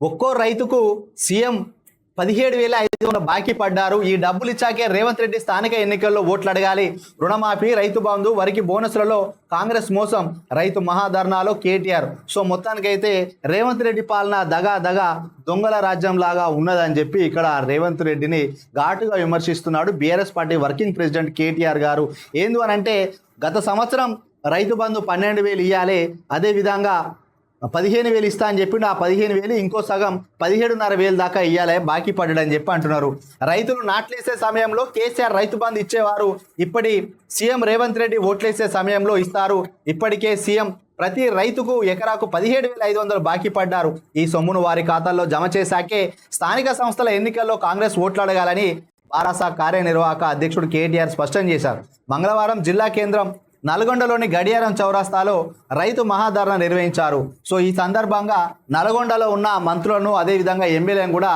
ఒక్కో రైతుకు సీఎం 17,500 బాకీ పడ్డారు. ఈ డబ్బులు ఇచ్చాకే రేవంత్ రెడ్డి స్థానిక ఎన్నికల్లో ఓట్లు అడగాలి. రుణమాఫీ, రైతు బంధు, వరికి బోనస్లలో కాంగ్రెస్ మోసం, రైతు మహాధర్నాలో కేటీఆర్. సో మొత్తానికైతే రేవంత్ రెడ్డి పాలన దగా దొంగల రాజ్యం లాగా ఉన్నదని చెప్పి ఇక్కడ రేవంత్ రెడ్డిని ఘాటుగా విమర్శిస్తున్నాడు BRS party working president KTR గారు. ఏందు అనంటే గత సంవత్సరం రైతు బంధు 12,000 ఇవ్వాలి, అదేవిధంగా 15,000 ఇస్తా అని చెప్పిండు. ఆ 15,000 ఇంకో సగం 17,500 దాకా ఇవ్వాలి బాకీ పడ్డాడని చెప్పి అంటున్నారు. రైతులు నాట్లేసే సమయంలో కేసీఆర్ రైతు బంధు ఇచ్చేవారు, ఇప్పటి సీఎం రేవంత్ రెడ్డి ఓట్లేసే సమయంలో ఇస్తారు. ఇప్పటికే సీఎం ప్రతి రైతుకు ఎకరాకు 17,500 బాకీ పడ్డారు. ఈ సొమ్మును వారి ఖాతాల్లో జమ చేశాకే స్థానిక సంస్థల ఎన్నికల్లో కాంగ్రెస్ ఓట్లు అడగాలని బారాసా కార్యనిర్వాహక అధ్యక్షుడు కేటీఆర్ స్పష్టం చేశారు. మంగళవారం జిల్లా కేంద్రం నల్గొండలోని గడియారం చౌరాస్తాలో రైతు మహాధరణ నిర్వహించారు. సో ఈ సందర్భంగా నల్గొండలో ఉన్న మంత్రులను అదేవిధంగా ఎమ్మెల్యేలను కూడా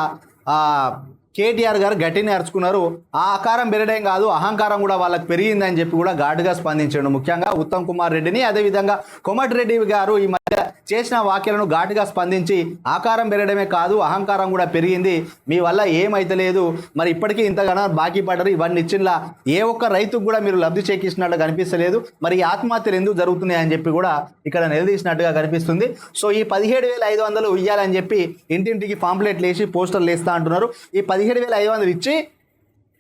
కేటీఆర్ గారు గట్టిని అరుచుకున్నారు. ఆ ఆకారం పెరగడం కాదు, అహంకారం కూడా వాళ్ళకి పెరిగిందని చెప్పి కూడా ఘాటుగా స్పందించాడు. ముఖ్యంగా ఉత్తమ్ కుమార్ రెడ్డిని అదేవిధంగా కోమటిరెడ్డి గారు ఈ మధ్య చేసిన వ్యాఖ్యలను ఘాటుగా స్పందించి ఆకారం పెరగడమే కాదు అహంకారం కూడా పెరిగింది, మీ వల్ల ఏమైతే లేదు, మరి ఇప్పటికీ ఇంతగానో బాకీ పడ్డారు, ఇవన్నీ ఇచ్చినలా ఏ ఒక్క రైతుకు కూడా మీరు లబ్ధి చేకూర్చినట్టు కనిపిస్తలేదు, మరి ఆత్మహత్యలు ఎందుకు జరుగుతున్నాయి అని చెప్పి కూడా ఇక్కడ నిలదీసినట్టుగా కనిపిస్తుంది. సో ఈ 17,500 ఇవ్వాలని చెప్పి ఇంటింటికి పాంప్లెట్లు వేసి పోస్టర్లు వేస్తా అంటున్నారు. ఈ 17,500 ఇచ్చి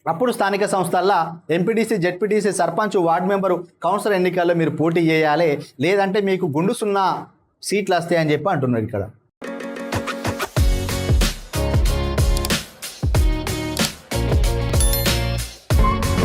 అప్పుడు స్థానిక సంస్థల్లో MPTC, ZPTC, sarpanch, ward member, councillor ఎన్నికల్లో మీరు పోటీ చేయాలి, లేదంటే మీకు గుండు 0 సీట్లు వస్తాయని చెప్పి అంటున్నారు ఇక్కడ.